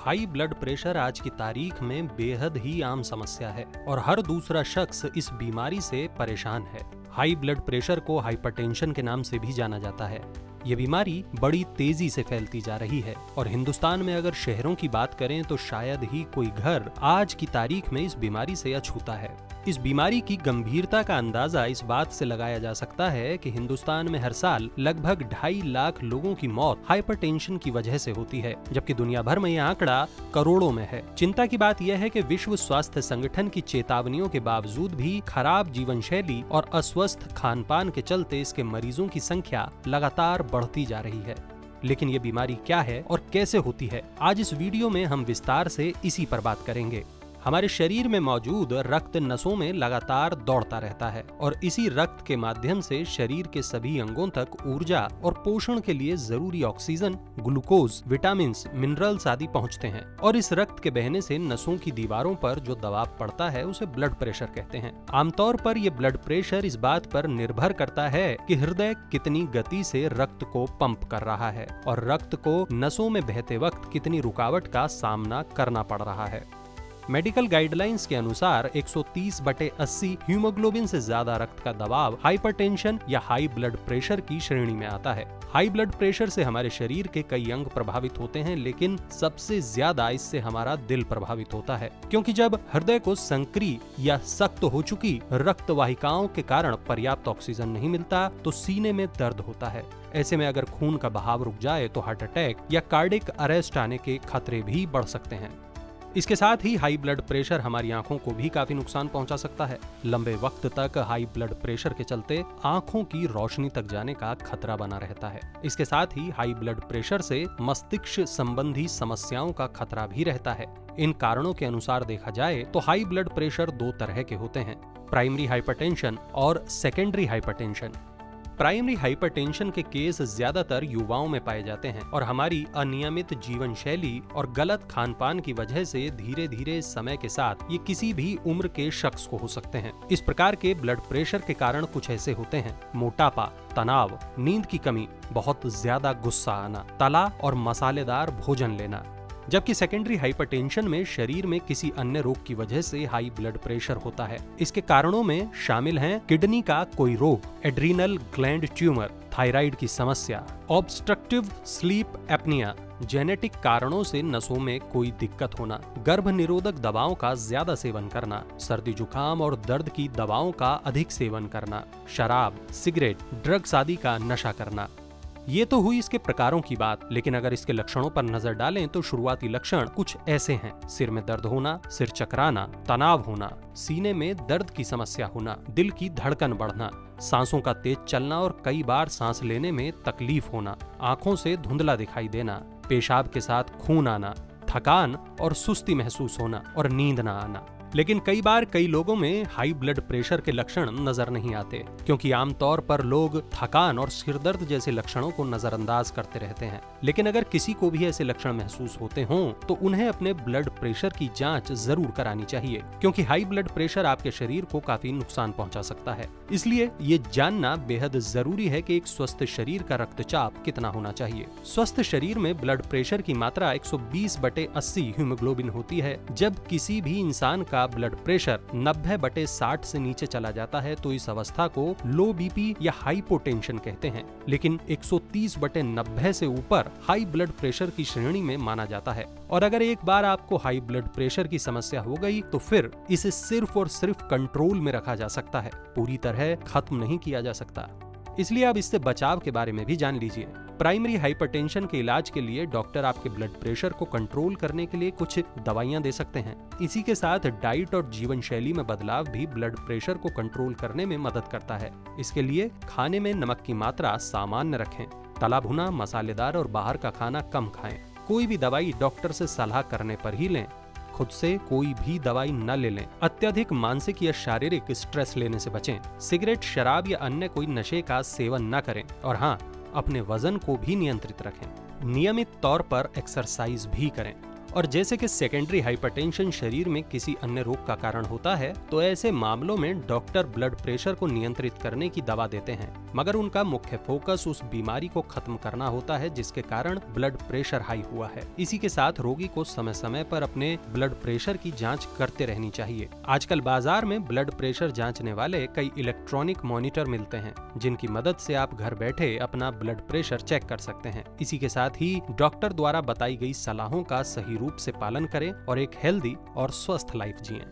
High blood pressure आज की तारीख में बेहद ही आम समस्या है और हर दूसरा शख्स इस बीमारी से परेशान है। हाई ब्लड प्रेशर को हाइपरटेंशन के नाम से भी जाना जाता है। ये बीमारी बड़ी तेजी से फैलती जा रही है और हिंदुस्तान में अगर शहरों की बात करें तो शायद ही कोई घर आज की तारीख में इस बीमारी से अछूता है। इस बीमारी की गंभीरता का अंदाजा इस बात से लगाया जा सकता है कि हिंदुस्तान में हर साल लगभग 2.5 लाख लोगों की मौत हाइपरटेंशन की वजह से होती है, जबकि दुनिया भर में यह आंकड़ा करोड़ों में है। चिंता की बात यह है कि विश्व स्वास्थ्य संगठन की चेतावनियों के बावजूद भी खराब जीवन शैली और अस्वस्थ खान पान के चलते इसके मरीजों की संख्या लगातार बढ़ती जा रही है। लेकिन ये बीमारी क्या है और कैसे होती है, आज इस वीडियो में हम विस्तार से इसी पर बात करेंगे। हमारे शरीर में मौजूद रक्त नसों में लगातार दौड़ता रहता है और इसी रक्त के माध्यम से शरीर के सभी अंगों तक ऊर्जा और पोषण के लिए जरूरी ऑक्सीजन, ग्लूकोज, विटामिन, मिनरल्स आदि पहुंचते हैं और इस रक्त के बहने से नसों की दीवारों पर जो दबाव पड़ता है उसे ब्लड प्रेशर कहते हैं। आमतौर पर यह ब्लड प्रेशर इस बात पर निर्भर करता है कि हृदय कितनी गति से रक्त को पंप कर रहा है और रक्त को नसों में बहते वक्त कितनी रुकावट का सामना करना पड़ रहा है। मेडिकल गाइडलाइंस के अनुसार 130/80 हीमोग्लोबिन से ज्यादा रक्त का दबाव हाइपरटेंशन या हाई ब्लड प्रेशर की श्रेणी में आता है। हाई ब्लड प्रेशर से हमारे शरीर के कई अंग प्रभावित होते हैं, लेकिन सबसे ज्यादा इससे हमारा दिल प्रभावित होता है, क्योंकि जब हृदय को संक्रिय या सख्त हो चुकी रक्त वाहिकाओं के कारण पर्याप्त ऑक्सीजन नहीं मिलता तो सीने में दर्द होता है। ऐसे में अगर खून का बहाव रुक जाए तो हार्ट अटैक या कार्डियक अरेस्ट आने के खतरे भी बढ़ सकते हैं। इसके साथ ही हाई ब्लड प्रेशर हमारी आंखों को भी काफी नुकसान पहुंचा सकता है। लंबे वक्त तक हाई ब्लड प्रेशर के चलते आंखों की रोशनी तक जाने का खतरा बना रहता है। इसके साथ ही हाई ब्लड प्रेशर से मस्तिष्क संबंधी समस्याओं का खतरा भी रहता है। इन कारणों के अनुसार देखा जाए तो हाई ब्लड प्रेशर 2 तरह के होते हैं, प्राइमरी हाइपरटेंशन और सेकेंडरी हाइपरटेंशन। प्राइमरी हाइपरटेंशन के केस ज्यादातर युवाओं में पाए जाते हैं और हमारी अनियमित जीवन शैली और गलत खान पान की वजह से धीरे धीरे समय के साथ ये किसी भी उम्र के शख्स को हो सकते हैं। इस प्रकार के ब्लड प्रेशर के कारण कुछ ऐसे होते हैं: मोटापा, तनाव, नींद की कमी, बहुत ज्यादा गुस्सा आना, तला और मसालेदार भोजन लेना। जबकि सेकेंडरी हाइपरटेंशन में शरीर में किसी अन्य रोग की वजह से हाई ब्लड प्रेशर होता है। इसके कारणों में शामिल हैं किडनी का कोई रोग, एड्रीनल ग्लैंड ट्यूमर, थायराइड की समस्या, ऑब्स्ट्रक्टिव स्लीप एपनिया, जेनेटिक कारणों से नसों में कोई दिक्कत होना, गर्भ निरोधक दवाओं का ज्यादा सेवन करना, सर्दी जुकाम और दर्द की दवाओं का अधिक सेवन करना, शराब, सिगरेट, ड्रग्स आदि का नशा करना। ये तो हुई इसके प्रकारों की बात, लेकिन अगर इसके लक्षणों पर नजर डालें तो शुरुआती लक्षण कुछ ऐसे हैं: सिर में दर्द होना, सिर चकराना, तनाव होना, सीने में दर्द की समस्या होना, दिल की धड़कन बढ़ना, सांसों का तेज चलना और कई बार सांस लेने में तकलीफ होना, आंखों से धुंधला दिखाई देना, पेशाब के साथ खून आना, थकान और सुस्ती महसूस होना और नींद न आना। लेकिन कई बार कई लोगों में हाई ब्लड प्रेशर के लक्षण नजर नहीं आते, क्योंकि आमतौर पर लोग थकान और सिरदर्द जैसे लक्षणों को नजरअंदाज करते रहते हैं। लेकिन अगर किसी को भी ऐसे लक्षण महसूस होते हों तो उन्हें अपने ब्लड प्रेशर की जांच जरूर करानी चाहिए, क्योंकि हाई ब्लड प्रेशर आपके शरीर को काफी नुकसान पहुंचा सकता है। इसलिए ये जानना बेहद जरूरी है कि एक स्वस्थ शरीर का रक्तचाप कितना होना चाहिए। स्वस्थ शरीर में ब्लड प्रेशर की मात्रा 120/80 हीमोग्लोबिन होती है। जब किसी भी इंसान का ब्लड प्रेशर 90/60 से नीचे चला जाता है तो इस अवस्था को लो बीपी या हाइपोटेंशन कहते हैं। लेकिन 130/90 से ऊपर हाई ब्लड प्रेशर की श्रेणी में माना जाता है। और अगर एक बार आपको हाई ब्लड प्रेशर की समस्या हो गई तो फिर इसे सिर्फ और सिर्फ कंट्रोल में रखा जा सकता है, पूरी तरह खत्म नहीं किया जा सकता। इसलिए अब इससे बचाव के बारे में भी जान लीजिए। प्राइमरी हाइपरटेंशन के इलाज के लिए डॉक्टर आपके ब्लड प्रेशर को कंट्रोल करने के लिए कुछ दवाइयां दे सकते हैं। इसी के साथ डाइट और जीवन शैली में बदलाव भी ब्लड प्रेशर को कंट्रोल करने में मदद करता है। इसके लिए खाने में नमक की मात्रा सामान्य रखें, तला भुना, मसालेदार और बाहर का खाना कम खाएं। कोई भी दवाई डॉक्टर से सलाह करने पर ही लें। खुद से कोई भी दवाई न ले लें। अत्यधिक मानसिक या शारीरिक स्ट्रेस लेने से बचें। सिगरेट, शराब या अन्य कोई नशे का सेवन न करें और हाँ, अपने वजन को भी नियंत्रित रखें। नियमित तौर पर एक्सरसाइज भी करें। और जैसे कि सेकेंडरी हाइपरटेंशन शरीर में किसी अन्य रोग का कारण होता है, तो ऐसे मामलों में डॉक्टर ब्लड प्रेशर को नियंत्रित करने की दवा देते हैं। मगर उनका मुख्य फोकस उस बीमारी को खत्म करना होता है जिसके कारण ब्लड प्रेशर हाई हुआ है। इसी के साथ रोगी को समय समय पर अपने ब्लड प्रेशर की जांच करते रहनी चाहिए। आजकल बाजार में ब्लड प्रेशर जांचने वाले कई इलेक्ट्रॉनिक मॉनिटर मिलते हैं, जिनकी मदद से आप घर बैठे अपना ब्लड प्रेशर चेक कर सकते हैं। इसी के साथ ही डॉक्टर द्वारा बताई गई सलाहों का सही रूप से पालन करें और एक हेल्दी और स्वस्थ लाइफ जिएं।